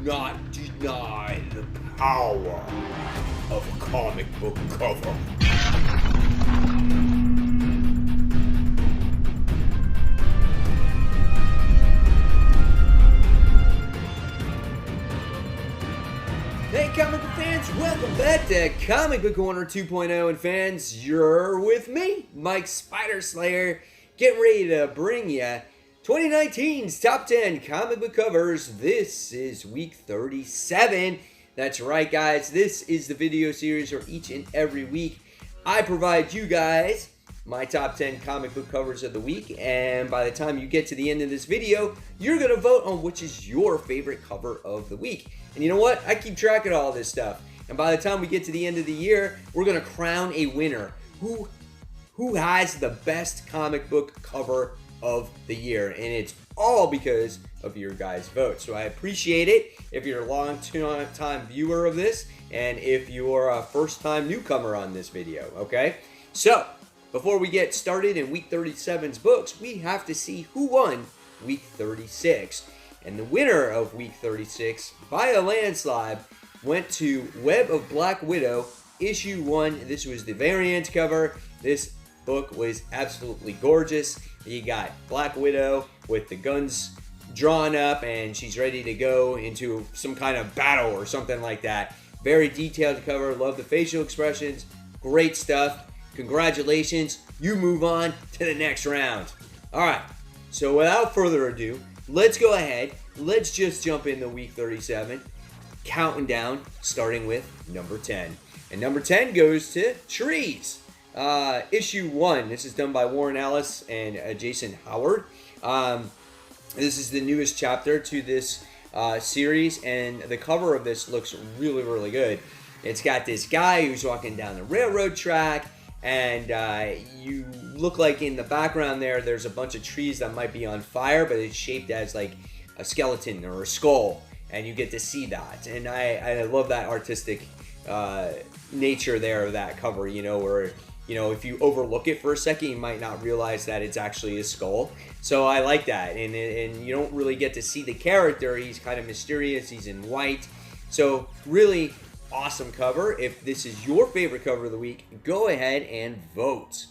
not deny the power of a comic book cover. Hey comic book fans, welcome back to Comic Book Corner 2.0, and fans, you're with me, Mike Spider Slayer, getting ready to bring you 2019's Top 10 Comic Book Covers. This is week 37. That's right, guys, this is the video series where each and every week I provide you guys my top 10 comic book covers of the week, and by the time you get to the end of this video, you're going to vote on which is your favorite cover of the week. And you know what? I keep track of all this stuff. And by the time we get to the end of the year, we're going to crown a winner. Who has the best comic book cover of the year? And it's all because of your guys' vote. So I appreciate it if you're a long-time viewer of this, and if you're a first-time newcomer on this video, okay? So, before we get started in week 37's books, we have to see who won week 36. And the winner of week 36, by a landslide, went to Web of Black Widow, issue 1. This was the variant cover. This book was absolutely gorgeous. You got Black Widow with the guns drawn up, and she's ready to go into some kind of battle or something like that. Very detailed cover. Love the facial expressions. Great stuff. Congratulations, you move on to the next round. All right, so without further ado, let's go ahead. Let's just jump into week 37, counting down, starting with number 10. And number 10 goes to Trees, issue 1. This is done by Warren Ellis and Jason Howard. This is the newest chapter to this series, and the cover of this looks really, really good. It's got this guy who's walking down the railroad track, and you look like in the background there's a bunch of trees that might be on fire, but it's shaped as like a skeleton or a skull, and you get to see that. And I love that artistic nature there of that cover, you know, where, you know, if you overlook it for a second, you might not realize that it's actually a skull. So I like that, and you don't really get to see the character. He's kind of mysterious. He's in white. So really awesome cover. If this is your favorite cover of the week, go ahead and vote.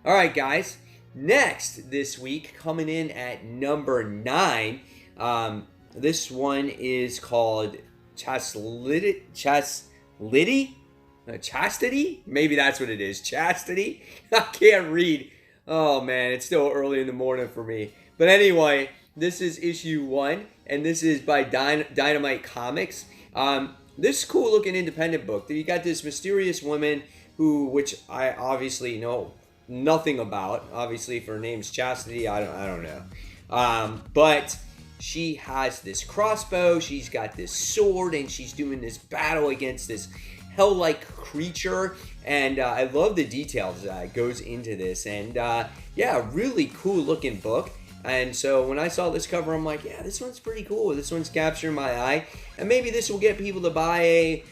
All right, guys. Next this week, coming in at number 9, this one is called Chastity? Maybe that's what it is. Chastity? I can't read. Oh, man, it's still early in the morning for me. But anyway, this is issue 1, and this is by Dynamite Comics. This cool looking independent book. You got this mysterious woman which I obviously know nothing about. Obviously, if her name's Chastity, I don't know. But she has this crossbow. She's got this sword, and she's doing this battle against this hell-like creature. And I love the details that goes into this. And yeah, really cool looking book. And so when I saw this cover, I'm like, yeah, this one's pretty cool. This one's capturing my eye. And maybe this will get people to buy a,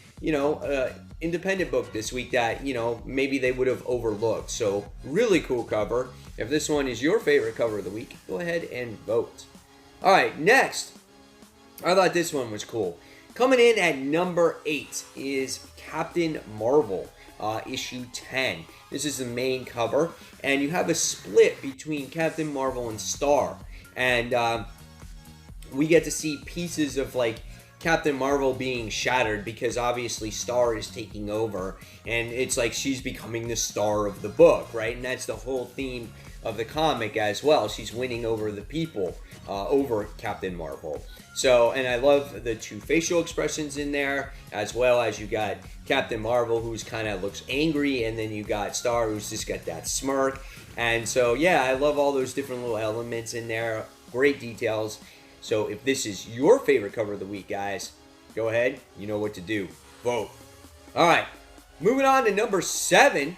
independent book this week that, maybe they would have overlooked. So really cool cover. If this one is your favorite cover of the week, go ahead and vote. All right, next. I thought this one was cool. Coming in at number 8 is Captain Marvel, issue 10. This is the main cover, and you have a split between Captain Marvel and Star, and we get to see pieces of like Captain Marvel being shattered because obviously Star is taking over, and it's like she's becoming the star of the book, right? And that's the whole theme of the comic as well. She's winning over the people, over Captain Marvel. So, and I love the two facial expressions in there, as well as you got Captain Marvel, who's kind of looks angry, and then you got Star, who's just got that smirk. And so, yeah, I love all those different little elements in there. Great details. So, if this is your favorite cover of the week, guys, go ahead. You know what to do. Vote. All right. Moving on to number 7.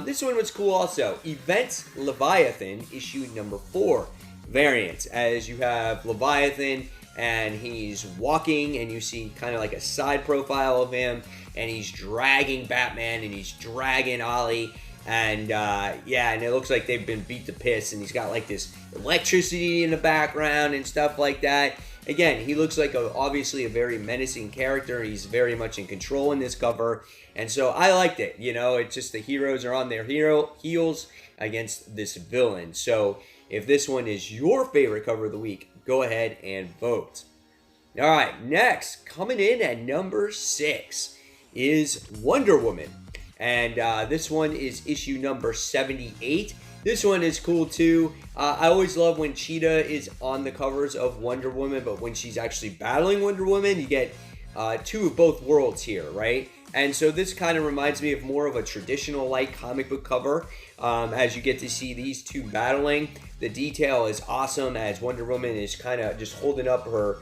This one was cool also. Events Leviathan, issue number 4. Variant. As you have Leviathan, and he's walking, and you see kind of like a side profile of him, and he's dragging Batman, and he's dragging Ollie, and yeah, and it looks like they've been beat to piss, and he's got like this electricity in the background and stuff like that, again, he looks like obviously a very menacing character. He's very much in control in this cover, and so I liked it. You know, it's just the heroes are on their heels against this villain. So if this one is your favorite cover of the week, go ahead and vote. All right, next, coming in at number 6 is Wonder Woman. And this one is issue number 78. This one is cool too. I always love when Cheetah is on the covers of Wonder Woman, but when she's actually battling Wonder Woman, you get two of both worlds here, right? And so this kind of reminds me of more of a traditional like comic book cover, as you get to see these two battling. The detail is awesome as Wonder Woman is kind of just holding up her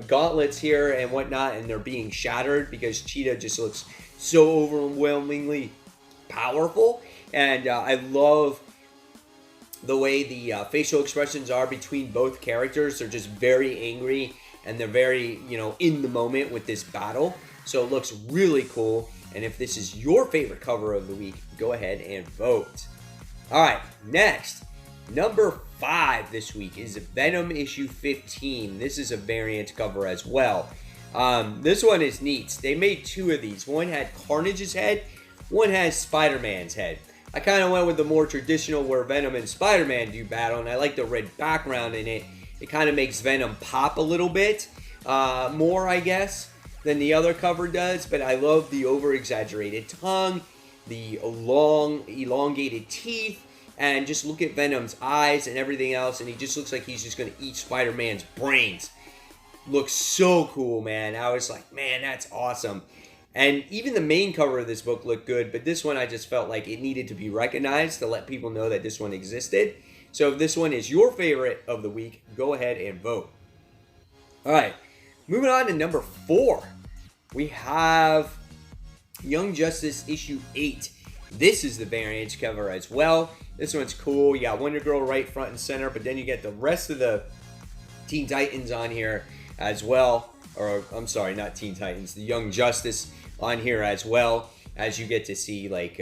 gauntlets here and whatnot, and they're being shattered because Cheetah just looks so overwhelmingly powerful. And I love the way the facial expressions are between both characters. They're just very angry and they're very, you know, in the moment with this battle. So it looks really cool. And if this is your favorite cover of the week, go ahead and vote. All right, next, number 5 this week is Venom issue 15. This is a variant cover as well. This one is neat. They made 2 of these. One had Carnage's head, one has Spider-Man's head. I kind of went with the more traditional where Venom and Spider-Man do battle, and I like the red background in it. It kind of makes Venom pop a little bit more, I guess, than the other cover does, but I love the over-exaggerated tongue, the long, elongated teeth, and just look at Venom's eyes and everything else, and he just looks like he's just going to eat Spider-Man's brains. Looks so cool, man. I was like, man, that's awesome. And even the main cover of this book looked good, but this one I just felt like it needed to be recognized to let people know that this one existed. So if this one is your favorite of the week, go ahead and vote. All right, moving on to number 4. We have Young Justice issue 8. This is the variant cover as well. This one's cool. You got Wonder Girl right front and center, but then you get the rest of the Teen Titans on here as well. Or, I'm sorry, not Teen Titans. The Young Justice on here as well. As you get to see, like,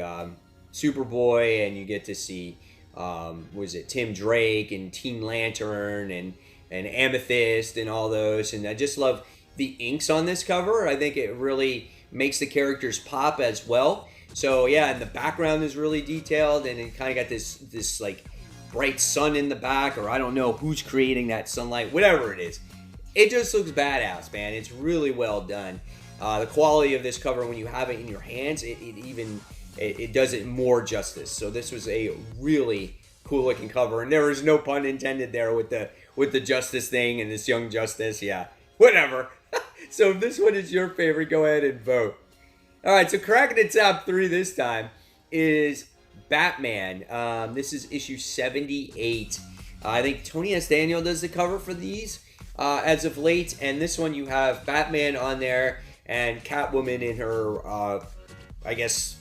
Superboy, and you get to see, was it Tim Drake and Teen Lantern and Amethyst and all those. And I just love the inks on this cover. I think it really makes the characters pop as well. So yeah, and the background is really detailed, and it kind of got this like bright sun in the back, or I don't know who's creating that sunlight, whatever it is. It just looks badass, man. It's really well done. The quality of this cover when you have it in your hands, it does it more justice. So this was a really cool looking cover, and there was no pun intended there with the Justice thing and this Young Justice. Yeah, whatever. So if this one is your favorite, go ahead and vote. All right, so cracking the top 3 this time is Batman. This is issue 78. I think Tony S. Daniel does the cover for these as of late. And this one you have Batman on there and Catwoman in her, I guess,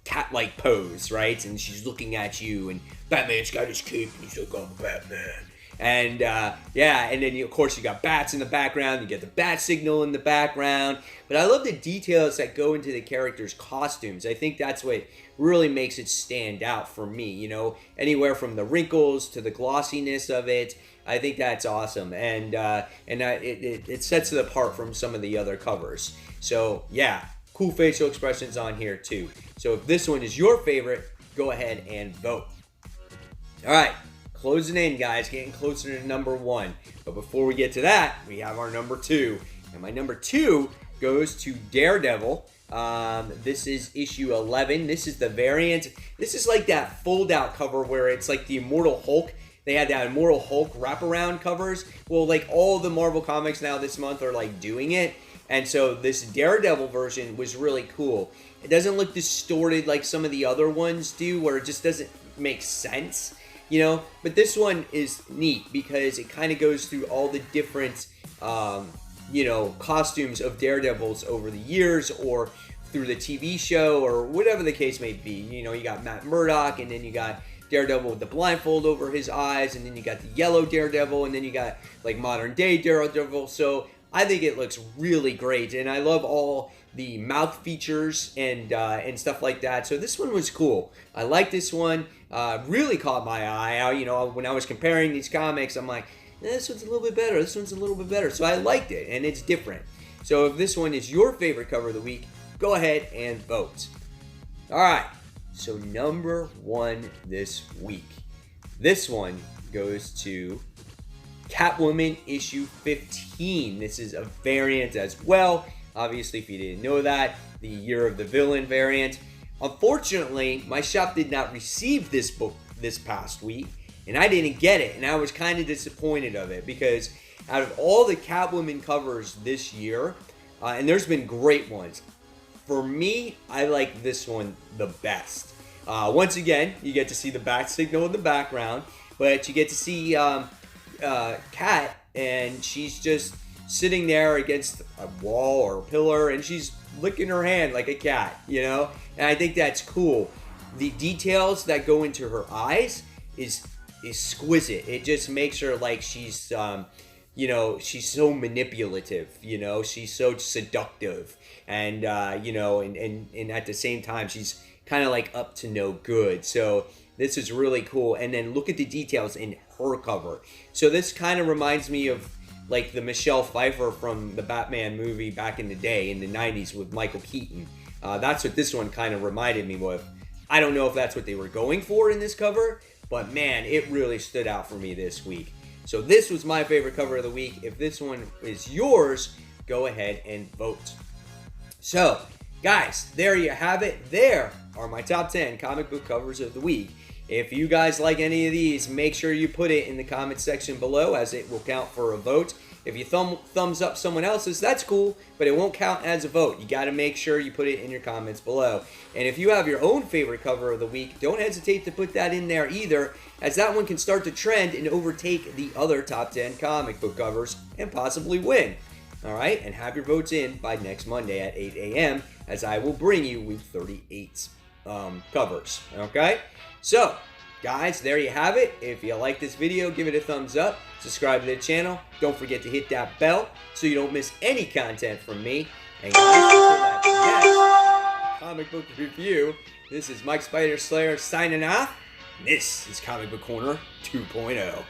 cat-like pose, right? And she's looking at you, and Batman's got his cape, and he's like, I'm Batman. And yeah, and then of course you got bats in the background, you get the bat signal in the background. But I love the details that go into the characters' costumes. I think that's what really makes it stand out for me, you know, anywhere from the wrinkles to the glossiness of it. I think that's awesome, and it sets it apart from some of the other covers. So yeah, cool facial expressions on here too. So if this one is your favorite, go ahead and vote. All right. Closing in, guys, getting closer to number 1. But before we get to that, we have our number 2. And my number 2 goes to Daredevil. This is issue 11. This is the variant. This is like that fold-out cover where it's like the Immortal Hulk. They had that Immortal Hulk wraparound covers. Well, like all the Marvel comics now this month are like doing it. And so this Daredevil version was really cool. It doesn't look distorted like some of the other ones do, where it just doesn't make sense. You know, but this one is neat because it kind of goes through all the different, you know, costumes of Daredevils over the years, or through the TV show, or whatever the case may be. You know, you got Matt Murdock, and then you got Daredevil with the blindfold over his eyes, and then you got the yellow Daredevil, and then you got like modern day Daredevil. So I think it looks really great, and I love all the mouth features and stuff like that. So this one was cool. I like this one. Really caught my eye. You know, when I was comparing these comics, I'm like, this one's a little bit better, this one's a little bit better. So I liked it, and it's different. So if this one is your favorite cover of the week, go ahead and vote. All right, so number 1 this week. This one goes to Catwoman issue 15. This is a variant as well. Obviously, if you didn't know that, the Year of the Villain variant. Unfortunately, my shop did not receive this book this past week, and I didn't get it, and I was kind of disappointed of it because out of all the Catwoman covers this year, and there's been great ones, for me, I like this one the best. Once again, you get to see the bat signal in the background, but you get to see Cat, and she's just sitting there against a wall or a pillar, and she's licking her hand like a cat, you know? And I think that's cool. The details that go into her eyes is exquisite. It just makes her like she's, you know, she's so manipulative, you know? She's so seductive, and, you know, and at the same time, she's kind of like up to no good. So this is really cool. And then look at the details in her cover. So this kind of reminds me of like the Michelle Pfeiffer from the Batman movie back in the day in the 90s with Michael Keaton. That's what this one kind of reminded me of. I don't know if that's what they were going for in this cover, but man, it really stood out for me this week. So this was my favorite cover of the week. If this one is yours, go ahead and vote. So, guys, there you have it. There are my top 10 comic book covers of the week. If you guys like any of these, make sure you put it in the comment section below, as it will count for a vote. If you thumbs up someone else's, that's cool, but it won't count as a vote. You got to make sure you put it in your comments below. And if you have your own favorite cover of the week, don't hesitate to put that in there either, as that one can start to trend and overtake the other top 10 comic book covers and possibly win. All right, and have your votes in by next Monday at 8 a.m., as I will bring you week 38 covers, okay? So, guys, there you have it. If you like this video, give it a thumbs up. Subscribe to the channel. Don't forget to hit that bell so you don't miss any content from me. And guys, until that next comic book review, this is Mike Spider Slayer signing off. This is Comic Book Corner 2.0.